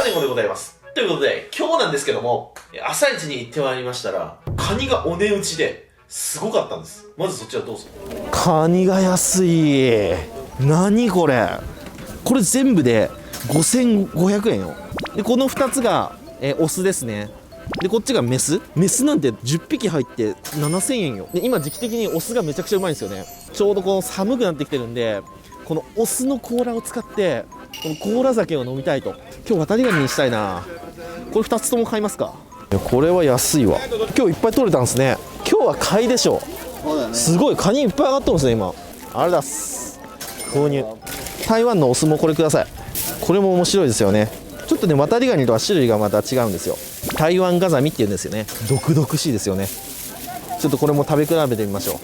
カネゴでございます。ということで、今日なんですけども、朝一に行ってまいりましたら、カニがお値打ちで、すごかったんです。まずそちらどうぞ。カニが安い。何これ。これ全部で5500円よ。でこの2つが、オスですね。でこっちがメスなんて10匹入って7000円よ。で今時期的にオスがめちゃくちゃうまいんですよね。ちょうどこの寒くなってきてるんで、このオスの甲羅を使ってこの甲羅酒を飲みたいと。今日渡りガニにしたいな。これ2つとも買いますか。これは安いわ。今日いっぱい取れたんですね。今日は買いでしょう。すごいカニいっぱい上がってますね今。あれだす購入。台湾のオスもこれください。これも面白いですよね。ちょっとね渡りガニとは種類がまた違うんですよ。台湾ガザミっていうんですよね。毒々しいですよね。ちょっとこれも食べ比べてみましょう。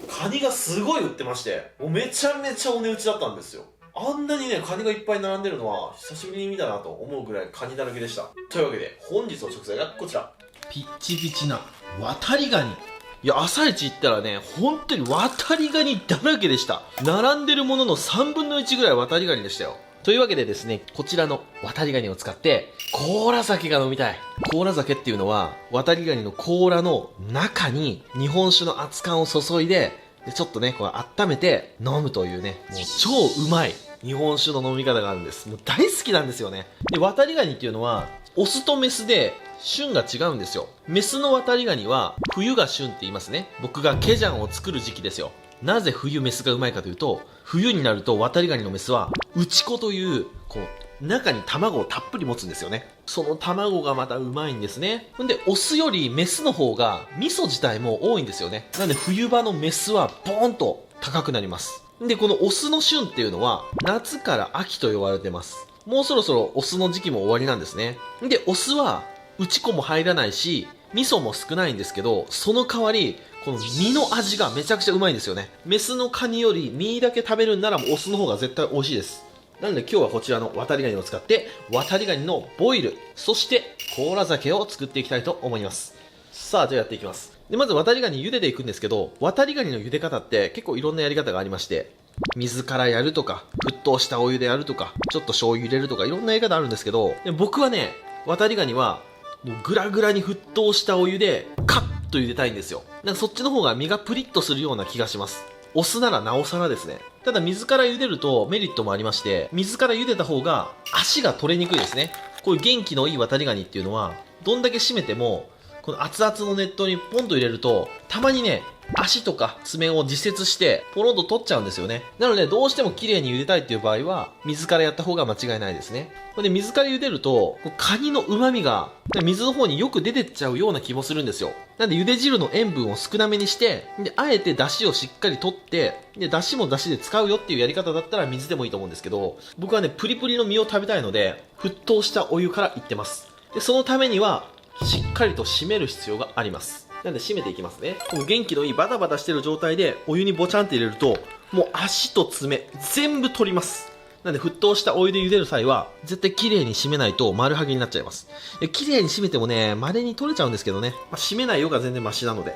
カニがすごい売ってまして、もうめちゃめちゃお値打ちだったんですよ。あんなにね、カニがいっぱい並んでるのは久しぶりに見たなと思うぐらいカニだらけでした。というわけで本日の食材がこちら。ピッチピチな渡りガニ。いや、朝一行ったらね、本当に渡りガニだらけでした。並んでるものの3分の1ぐらい渡りガニでしたよ。というわけでですね、こちらの渡りガニを使って甲羅酒が飲みたい。甲羅酒っていうのは渡りガニの甲羅の中に日本酒の熱燗を注いで、ちょっとねこう温めて飲むというね、もう超うまい日本酒の飲み方があるんです。もう大好きなんですよね。で渡りガニっていうのはオスとメスで旬が違うんですよ。メスの渡りガニは冬が旬って言いますね。僕がケジャンを作る時期ですよ。なぜ冬メスがうまいかというと、冬になると渡りガニのメスは内子というこう中に卵をたっぷり持つんですよね。その卵がまたうまいんですね。んでオスよりメスの方が味噌自体も多いんですよね。なんで冬場のメスはボーンと高くなります。でこのオスの旬っていうのは夏から秋と言われてます。もうそろそろオスの時期も終わりなんですね。でオスは内子も入らないし味噌も少ないんですけど、その代わりこの身の味がめちゃくちゃうまいんですよね。メスのカニより身だけ食べるんならもうオスの方が絶対美味しいです。なので今日はこちらの渡りガニを使って渡りガニのボイル、そして甲羅酒を作っていきたいと思います。さあじゃあやっていきます。でまず渡りガニ茹でていくんですけど、渡りガニの茹で方って結構いろんなやり方がありまして、水からやるとか沸騰したお湯でやるとかちょっと醤油入れるとかいろんなやり方あるんですけど、で僕はね渡りガニはもうグラグラに沸騰したお湯でカッと茹でたいんですよ。なんかそっちの方が身がプリッとするような気がします。オスならなおさらですね。ただ水から茹でるとメリットもありまして、水から茹でた方が足が取れにくいですね。こういう元気のいい渡りガニっていうのはどんだけ締めてもこの熱々の熱湯にポンと入れるとたまにね足とか爪を自節してポロンと取っちゃうんですよね。なのでどうしても綺麗に茹でたいっていう場合は水からやった方が間違いないですね。で水から茹でるとカニの旨味が水の方によく出てっちゃうような気もするんですよ。なんで茹で汁の塩分を少なめにして、であえて出汁をしっかり取って、で出汁も出汁で使うよっていうやり方だったら水でもいいと思うんですけど、僕はねプリプリの身を食べたいので沸騰したお湯からいってます。でそのためにはしっかりと締める必要があります。なんで締めていきますね。この元気のいいバタバタしてる状態でお湯にボチャンって入れるともう足と爪全部取ります。なんで沸騰したお湯で茹でる際は絶対綺麗に締めないと丸はげになっちゃいます。綺麗に締めてもね稀に取れちゃうんですけどね、締めないようが全然マシなので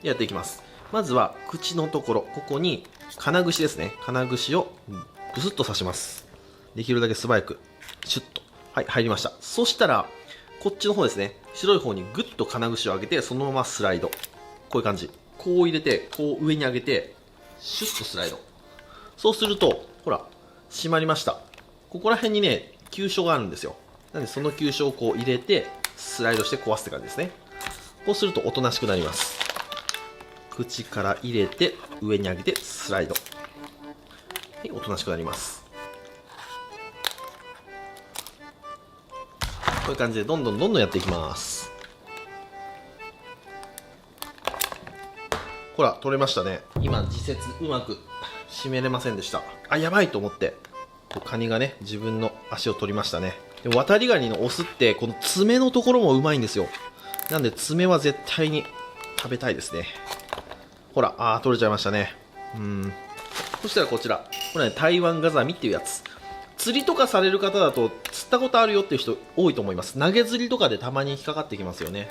やっていきます。まずは口のところ、ここに金串ですね。金串をブスッと刺します。できるだけ素早くシュッと、はい、入りました。そしたらこっちの方ですね、白い方にグッと金串を上げてそのままスライド、こういう感じ、こう入れてこう上に上げてシュッとスライド。そうするとほら締まりました。ここら辺にね急所があるんですよ。なのでその急所をこう入れてスライドして壊すって感じですね。こうするとおとなしくなります。口から入れて上に上げてスライド、はい、おとなしくなります。こういう感じでどんどんやっていきます。ほら取れましたね。今自節うまく締めれませんでした。あ、やばいと思ってこうカニがね自分の足を取りましたね。で渡りガニのオスってこの爪のところもうまいんですよ。なんで爪は絶対に食べたいですね。ほら取れちゃいましたね。そしたらこちらこれね台湾ガザミっていうやつ。釣りとかされる方だと釣ったことあるよっていう人多いと思います。投げ釣りとかでたまに引っかかってきますよね。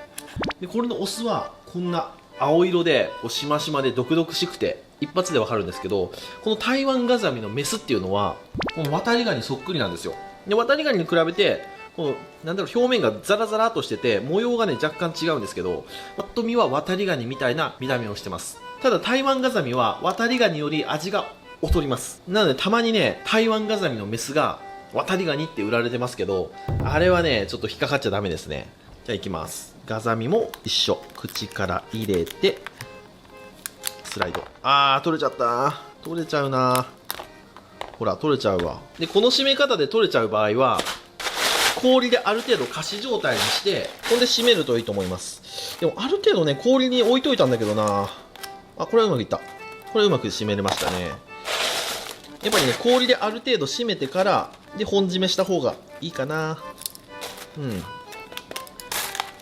でこれのオスはこんな青色でしましまで毒々しくて一発でわかるんですけど、この台湾ガザミのメスっていうのはこの渡りガニそっくりなんですよ。で渡りガニに比べてこのなんだろう、表面がザラザラっとしてて模様がね若干違うんですけど、パッと見はワタリガニみたいな見た目をしてます。ただ台湾ガザミはワタリガニより味が劣ります。なのでたまにね台湾ガザミのメスがワタリガニって売られてますけど、あれはねちょっと引っかかっちゃダメですね。じゃあいきます。ガザミも一緒、口から入れてスライド。取れちゃった。取れちゃうな。ほら取れちゃうわ。でこの締め方で取れちゃう場合は氷である程度仮死状態にしてほんで締めるといいと思います。でもある程度ね氷に置いといたんだけどな。これはうまくいった。これうまく締めれましたね。やっぱりね氷である程度締めてからで本締めした方がいいかな。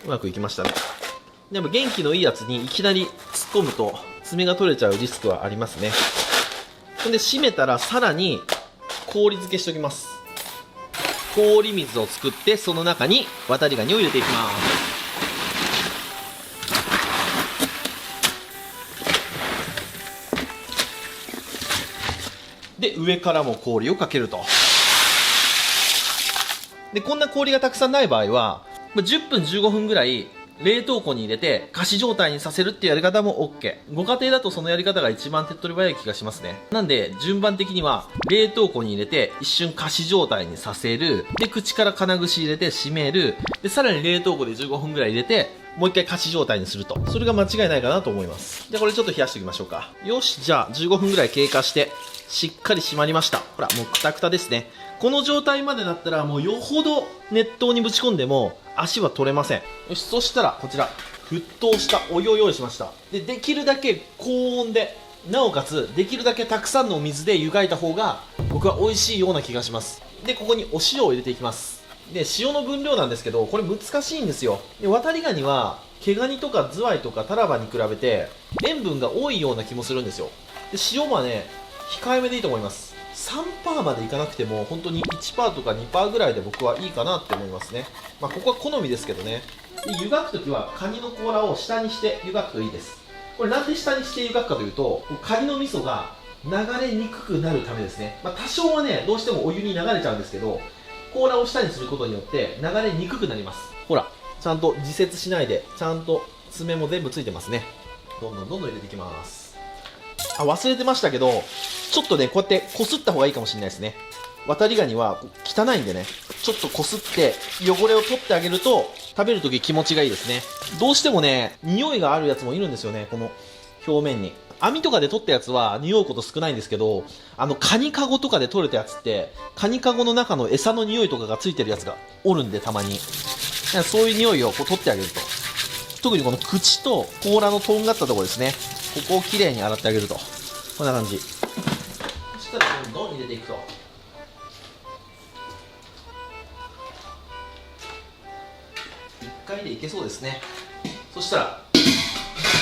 うまくいきましたね。でも元気のいいやつにいきなり突っ込むと爪が取れちゃうリスクはありますね。で締めたらさらに氷漬けしておきます。氷水を作ってその中にワタリガニを入れていきます。で上からも氷をかけると。でこんな氷がたくさんない場合は10分15分ぐらい冷凍庫に入れて仮死状態にさせるっていうやり方も OK。 ご家庭だとそのやり方が一番手っ取り早い気がしますね。なんで順番的には冷凍庫に入れて一瞬仮死状態にさせる、で口から金串入れて閉める、でさらに冷凍庫で15分ぐらい入れてもう一回仮死状態にすると、それが間違いないかなと思います。じゃあこれちょっと冷やしておきましょうか。よし、じゃあ15分ぐらい経過してしっかり締まりました。ほらもうクタクタですね。この状態までだったらもうよほど熱湯にぶち込んでも足は取れません。よし、そしたらこちら沸騰したお湯を用意しました。できるだけ高温で、なおかつできるだけたくさんのお水で湯がいた方が僕は美味しいような気がします。でここにお塩を入れていきます。で塩の分量なんですけどこれ難しいんですよ。でワタリガニは毛ガニとかズワイとかタラバに比べて塩分が多いような気もするんですよ。で塩はね控えめでいいと思います。3% までいかなくても本当に 1% とか 2% ぐらいで僕はいいかなって思いますね。ここは好みですけどね。で湯がくときはカニの甲羅を下にして湯がくといいです。これなんで下にして湯がくかというとカニの味噌が流れにくくなるためですね。多少はねどうしてもお湯に流れちゃうんですけど甲羅を下にすることによって流れにくくなります。ほらちゃんと自節しないでちゃんと爪も全部ついてますね。どんどん入れていきます。忘れてましたけどちょっとねこうやってこすった方がいいかもしれないですね。ワタリガニは汚いんでねちょっとこすって汚れを取ってあげると食べるとき気持ちがいいですね。どうしてもね匂いがあるやつもいるんですよね。この表面に網とかで取ったやつは匂うこと少ないんですけどカニカゴとかで取れたやつってカニカゴの中の餌の匂いとかがついてるやつがおるんで、たまにそういう匂いをこう取ってあげると、特にこの口と甲羅のとんがったところですね、ここをきれいに洗ってあげると、こんな感じ。そしたらどんどん入れていくと、1回でいけそうですね。そしたら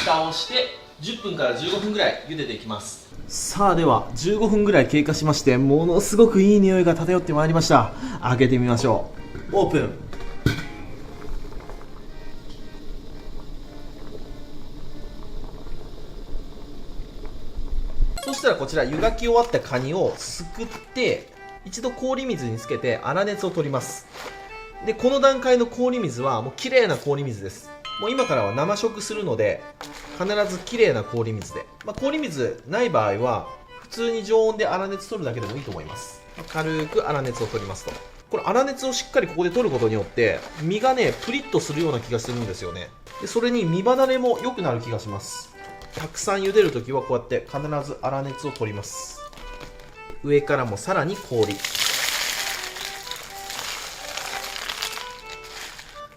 蓋をして10分から15分ぐらい茹でていきます。さあでは15分ぐらい経過しまして、ものすごくいい匂いが漂ってまいりました。開けてみましょう。オープン。そしたらこちら湯がき終わったカニをすくって一度氷水につけて粗熱を取ります。でこの段階の氷水はもう綺麗な氷水です。もう今からは生食するので必ず綺麗な氷水で、氷水ない場合は普通に常温で粗熱取るだけでもいいと思います。軽く粗熱を取りますと、これ粗熱をしっかりここで取ることによって身がねプリッとするような気がするんですよね。でそれに身離れも良くなる気がします。たくさん茹でるときはこうやって必ず粗熱を取ります。上からもさらに氷。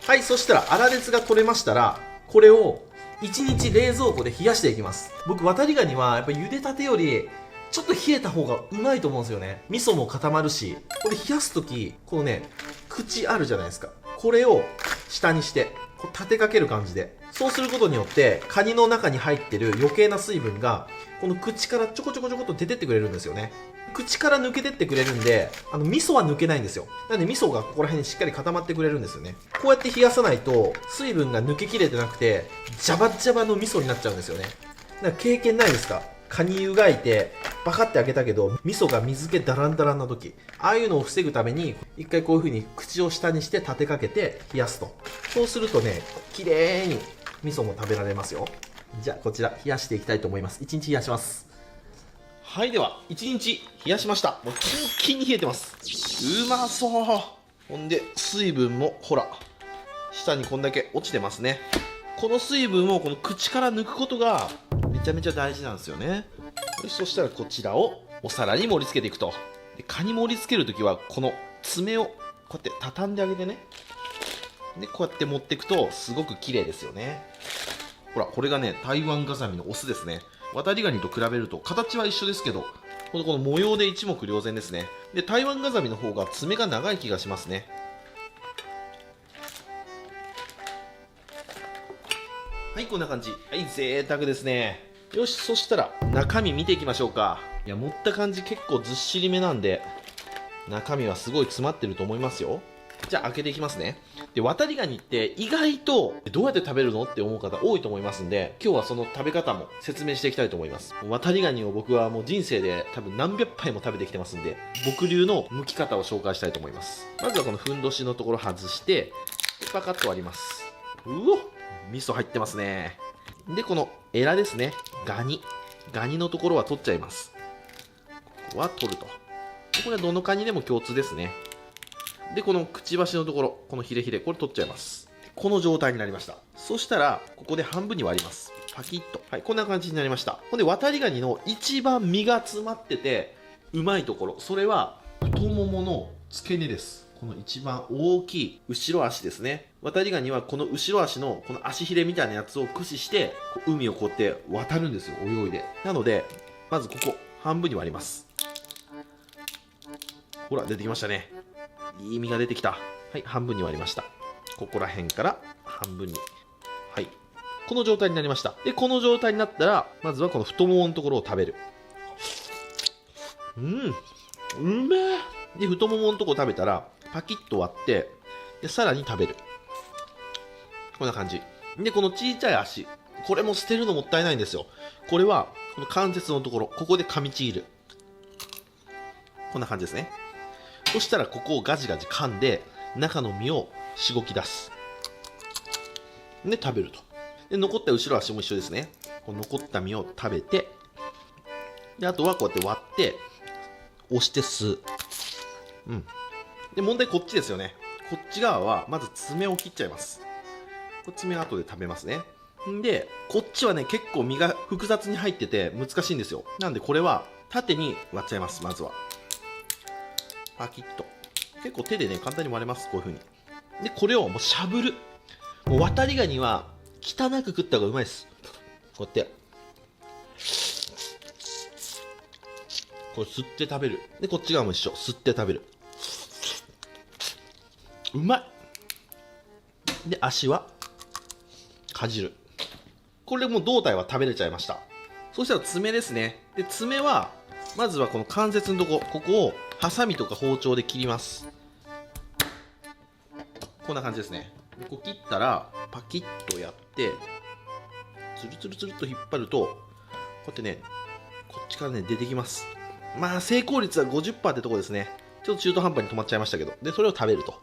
はい、そしたら粗熱が取れましたらこれを1日冷蔵庫で冷やしていきます。僕ワタリガニはやっぱ茹でたてよりちょっと冷えた方がうまいと思うんですよね。味噌も固まるし、これ冷やすときこのね口あるじゃないですか、これを下にしてこう立てかける感じで、そうすることによってカニの中に入ってる余計な水分がこの口からちょこちょこちょこっと出てってくれるんですよね。口から抜けてってくれるんで味噌は抜けないんですよ。なんで味噌がここら辺にしっかり固まってくれるんですよね。こうやって冷やさないと水分が抜けきれてなくてジャバジャバの味噌になっちゃうんですよね。だから経験ないですか？カニ湯がいてバカって開けたけど味噌が水気ダランダランな時、ああいうのを防ぐために一回こういう風に口を下にして立てかけて冷やすと。そうするとね、綺麗に味噌も食べられますよ。じゃあこちら冷やしていきたいと思います。1日冷やします。はい、では1日冷やしました。もうキンキンに冷えてます。うまそう。ほんで水分もほら下にこんだけ落ちてますね。この水分をこの口から抜くことがめちゃめちゃ大事なんですよね。そしたらこちらをお皿に盛り付けていくと。でカニ盛り付けるときはこの爪をこうやって畳んであげてね。でこうやって持っていくとすごく綺麗ですよね。ほらこれがね台湾ガザミのオスですね。渡りガニと比べると形は一緒ですけど、この模様で一目瞭然ですね。で台湾ガザミの方が爪が長い気がしますね。はい、こんな感じ。はい、贅沢ですね。よし、そしたら中身見ていきましょうか。いや、持った感じ結構ずっしりめなんで、中身はすごい詰まってると思いますよ。じゃあ開けていきますね。で、渡りガニって意外とどうやって食べるのって思う方多いと思いますんで、今日はその食べ方も説明していきたいと思います。渡りガニを僕はもう人生で多分何百杯も食べてきてますんで、僕流の剥き方を紹介したいと思います。まずはこのふんどしのところ外して、パカッと割ります。うおっ、味噌入ってますね。でこのエラですね、ガニのところは取っちゃいます。ここは取ると。これはどのカニでも共通ですね。でこのくちばしのところ、このヒレヒレ、これ取っちゃいます。この状態になりました。そしたらここで半分に割ります。パキッと。はい、こんな感じになりました。ほんで渡りガニの一番身が詰まっててうまいところ、それは太ももの付け根です。この一番大きい後ろ足ですね。渡りガニはこの後ろ足のこの足ひれみたいなやつを駆使して海をこうやって渡るんですよ、泳いで。なのでまずここ半分に割ります。ほら出てきましたね。いい身が出てきた。はい、半分に割りました。ここら辺から半分に、はい、この状態になりました。でこの状態になったらまずはこの太もものところを食べる。うめえ。で太もものところ食べたらパキッと割って、でさらに食べる。こんな感じで、この小さい足、これも捨てるのもったいないんですよ。これはこの関節のところ、ここで噛みちぎる。こんな感じですね。そしたらここをガジガジ噛んで中の身をしごき出す。で食べると。で残った後ろ足も一緒ですね。この残った身を食べて、であとはこうやって割って押して吸う。で問題こっちですよね。こっち側はまず爪を切っちゃいます。これ爪は後で食べますね。でこっちはね結構身が複雑に入ってて難しいんですよ。なんでこれは縦に割っちゃいます。まずはパキッと。結構手でね簡単に割れます。こういう風に。でこれをもうしゃぶる。もう渡りガニは汚く食った方がうまいです。こうやってこれ吸って食べる。でこっち側も一緒、吸って食べる。うまい。で足はかじる。これでもう胴体は食べれちゃいました。そしたら爪ですね。で爪はまずはこの関節のとこ、ここをハサミとか包丁で切ります。こんな感じですね。でこう切ったらパキッとやってツルツルツルっと引っ張ると、こうやってねこっちからね出てきます。まあ成功率は 50% ってとこですね。ちょっと中途半端に止まっちゃいましたけど、でそれを食べると。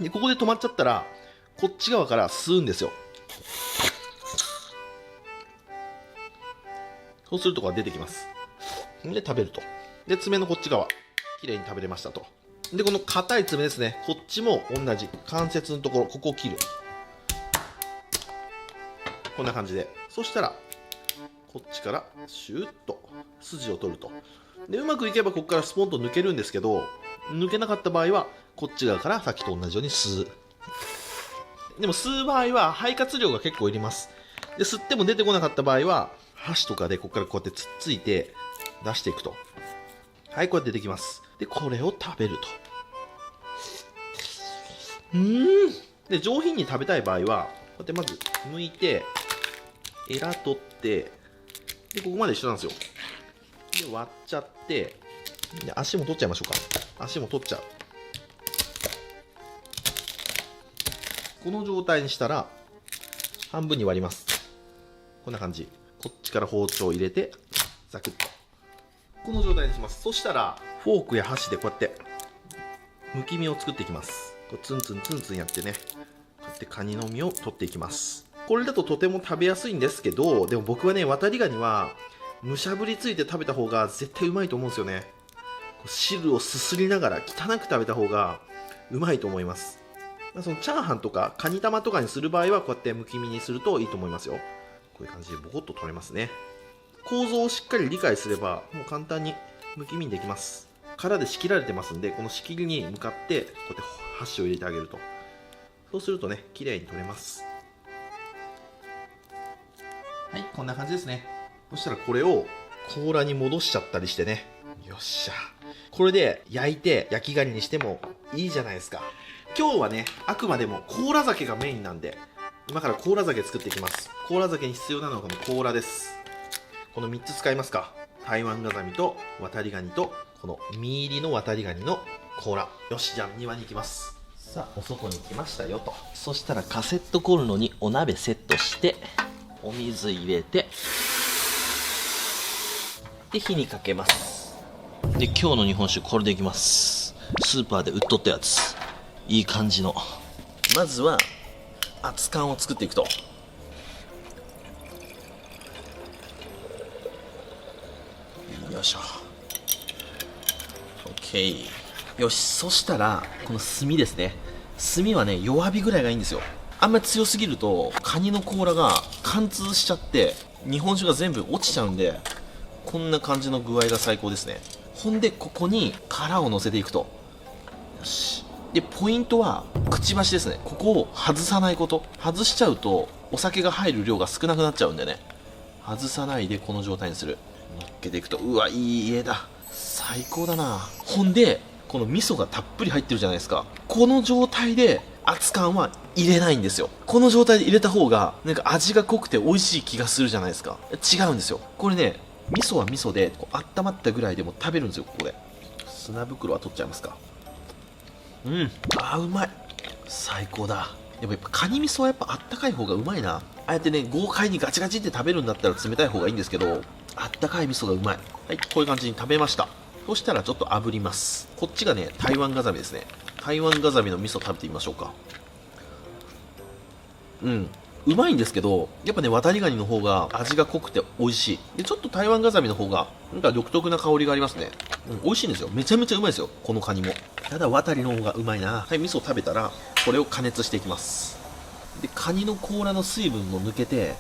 でここで止まっちゃったらこっち側から吸うんですよ。そうするとこが出てきます。で食べると。で爪のこっち側きれいに食べれましたと。でこの硬い爪ですね、こっちも同じ関節のところ、ここを切る。こんな感じで、そしたらこっちからシューッと筋を取ると。でうまくいけばここからスポンと抜けるんですけど、抜けなかった場合はこっち側からさっきと同じように吸う。でも吸う場合は肺活量が結構いります。で吸っても出てこなかった場合は箸とかでここからこうやってつっついて出していくと。はい、こうやってできます。でこれを食べると。で上品に食べたい場合はこうやってまず剥いてエラ取って、でここまで一緒なんですよ。で割っちゃって、で足も取っちゃいましょうか。足も取っちゃう。この状態にしたら半分に割ります。こんな感じ。こっちから包丁を入れてザクッとこの状態にします。そしたらフォークや箸でこうやってむき身を作っていきます。こうツンツンツンツンやってね、こうやってカニの身を取っていきます。これだととても食べやすいんですけど、でも僕はね、ワタリガニはむしゃぶりついて食べた方が絶対うまいと思うんですよね。汁をすすりながら汚く食べた方がうまいと思います。そのチャーハンとかカニ玉とかにする場合はこうやってむき身にするといいと思いますよ。こういう感じでボコッと取れますね。構造をしっかり理解すればもう簡単にむき身にできます。殻で仕切られてますんで、この仕切りに向かってこうやって箸を入れてあげると、そうするとね、綺麗に取れます。はい、こんな感じですね。そしたらこれを甲羅に戻しちゃったりしてね、よっしゃ、これで焼いて焼きガニにしてもいいじゃないですか。今日はね、あくまでも甲羅酒がメインなんで、今から甲羅酒作っていきます。甲羅酒に必要なのはこの甲羅です。この3つ使いますか。台湾ガザミとワタリガニとこの身入りのワタリガニの甲羅。よし、じゃあ庭に行きます。さあ、お外に来ましたよと。そしたらカセットコンロにお鍋セットしてお水入れて、で火にかけます。で今日の日本酒これでいきます。スーパーで売っとったやつ、いい感じの。まずは熱燗を作っていくと。よいしょ、 OK。 よし、そしたらこの炭ですね。炭はね、弱火ぐらいがいいんですよ。あんまり強すぎるとカニの甲羅が貫通しちゃって日本酒が全部落ちちゃうんで、こんな感じの具合が最高ですね。ほんでここに殻を乗せていくと。よし、でポイントはくちばしですね。ここを外さないこと。外しちゃうとお酒が入る量が少なくなっちゃうんでね、外さないでこの状態にする。乗っけていくと、うわ、いい家だ、最高だな。ほんでこの味噌がたっぷり入ってるじゃないですか。この状態で熱燗は入れないんですよ。この状態で入れた方がなんか味が濃くて美味しい気がするじゃないですか。違うんですよ。これね、味噌は味噌でこう温まったぐらいでも食べるんですよ。ここで砂袋は取っちゃいますか。うまい、最高だ。でもやっぱカニ味噌はやっぱあったかい方がうまいな。ああやってね、豪快にガチガチって食べるんだったら冷たい方がいいんですけど、あったかい味噌がうまい。はい、こういう感じに食べました。そしたらちょっと炙ります。こっちがね、台湾ガザミですね。台湾ガザミの味噌食べてみましょうか。うまいんですけど、やっぱね、ワタリガニの方が味が濃くて美味しい。でちょっと台湾ガザミの方がなんか独特な香りがありますね。美味しいんですよ。めちゃめちゃうまいですよ、このカニも。ただワタリの方がうまいな。はい、味噌を食べたらこれを加熱していきます。でカニの甲羅の水分も抜けて、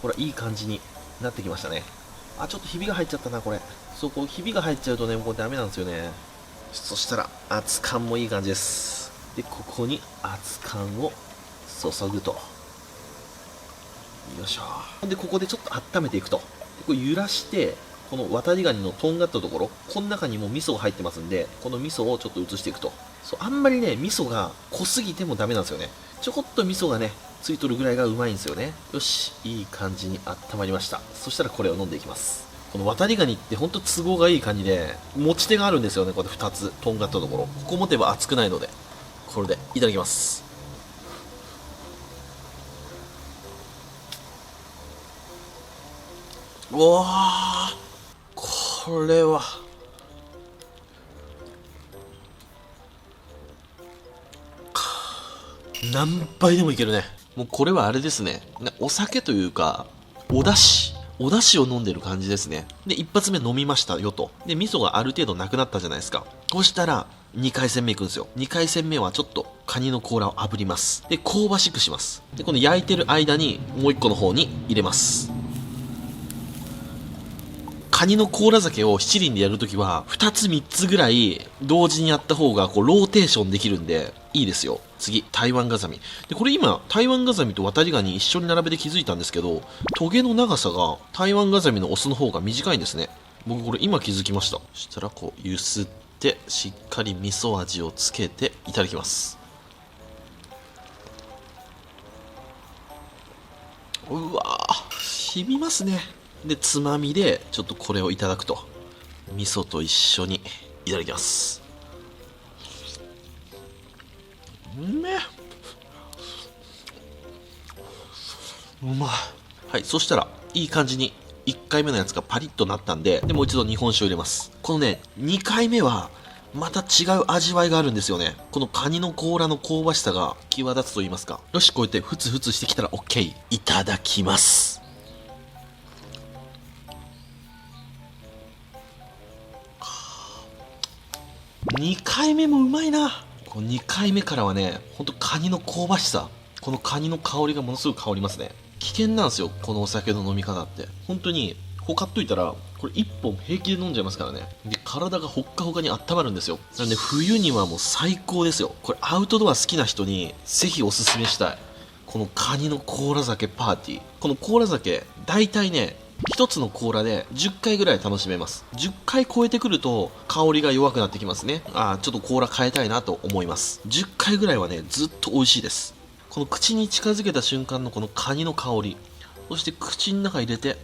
ほらいい感じになってきましたね。ちょっとひびが入っちゃったな、これ。そう、こうひびが入っちゃうとね、もうダメなんですよね。そしたら熱燗もいい感じです。でここに熱燗を注ぐと。よいしょ。でここでちょっと温めていくと。でこれ揺らして、このワタリガニのとんがったところ、この中にも味噌が入ってますんで、この味噌をちょっと移していくと。そう、あんまりね、味噌が濃すぎてもダメなんですよね。ちょこっと味噌がねついとるぐらいがうまいんですよね。よし、いい感じに温まりました。そしたらこれを飲んでいきます。このワタリガニってほんと都合がいい感じで、持ち手があるんですよね。これ2つとんがったところ、ここ持てば熱くないので、これでいただきます。うわー、これは何杯でもいけるね。もうこれはあれですね、お酒というかお出汁を飲んでる感じですね。で一発目飲みましたよと。で味噌がある程度なくなったじゃないですか。そしたら2回戦目いくんですよ。2回戦目はちょっとカニの甲羅を炙ります。で香ばしくします。でこの焼いてる間にもう1個の方に入れます。カニの甲羅酒を七輪でやるときは2つ3つぐらい同時にやった方がこうローテーションできるんでいいですよ。次、台湾ガザミ。でこれ今台湾ガザミとワタリガニ一緒に並べて気づいたんですけど、トゲの長さが台湾ガザミのオスの方が短いんですね。僕これ今気づきました。そしたらこうゆすってしっかり味噌味をつけていただきます。うわー、染みますね。でつまみでちょっとこれをいただくと。味噌と一緒にいただきます。うめえ、うまい。はい、そしたらいい感じに1回目のやつがパリッとなったんで、でもう一度日本酒を入れます。このね、2回目はまた違う味わいがあるんですよね。このカニの甲羅の香ばしさが際立つと言いますか。よし、こうやってフツフツしてきたら OK。いただきます。2回目もうまいな。この2回目からはね、ほんとカニの香ばしさ、このカニの香りがものすごく香りますね。危険なんですよ、このお酒の飲み方って。本当にほかっといたらこれ1本平気で飲んじゃいますからね。で、体がほっかほかに温まるんですよ。なので冬にはもう最高ですよ。これアウトドア好きな人にぜひおすすめしたい、このカニの甲羅酒パーティー。この甲羅酒大体ね、1つの甲羅で10回ぐらい楽しめます。10回超えてくると香りが弱くなってきますね。ちょっと甲羅変えたいなと思います。10回ぐらいはね、ずっと美味しいです。この口に近づけた瞬間のこのカニの香り、そして口の中入れて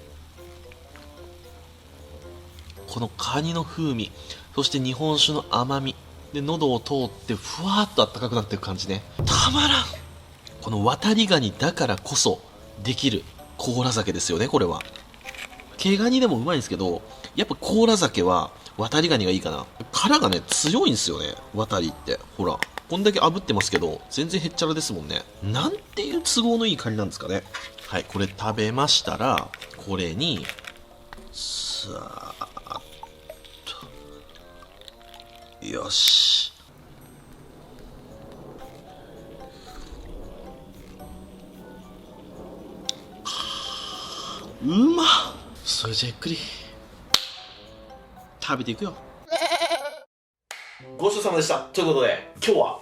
このカニの風味、そして日本酒の甘みで喉を通ってふわーっと暖かくなっていく感じね。たまらん。この渡りガニだからこそできる甲羅酒ですよね、これは。毛ガニでもうまいんですけど、やっぱ甲羅酒は渡りガニがいいかな。殻がね、強いんですよね、渡りって。ほら、こんだけ炙ってますけど、全然へっちゃらですもんね。なんていう都合のいいカニなんですかね。はい、これ食べましたら、これに、さーっと。よし。うまっ。それじゃゆっくり食べていくよ。ごちそうさまでした。ということで今日は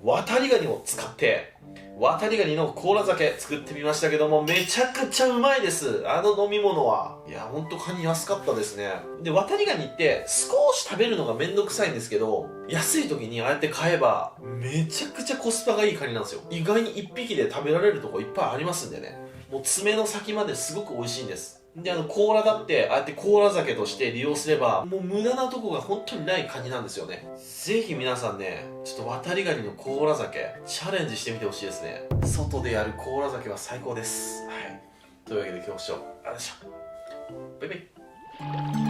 渡りガニを使って渡りガニの甲羅酒作ってみましたけども、めちゃくちゃうまいです。あの飲み物は。いや、ほんとカニ安かったですね。で、渡りガニって少し食べるのがめんどくさいんですけど、安い時にああやって買えばめちゃくちゃコスパがいいカニなんですよ。意外に1匹で食べられるとこいっぱいありますんでね。もう爪の先まですごく美味しいんです。で、甲羅だってああやって甲羅酒として利用すればもう無駄なとこが本当にないカニなんですよね。ぜひ皆さんね、ちょっと渡りガニの甲羅酒チャレンジしてみてほしいですね。外でやる甲羅酒は最高です。はい。というわけで今日も視聴ありがとうございました。バイバイ。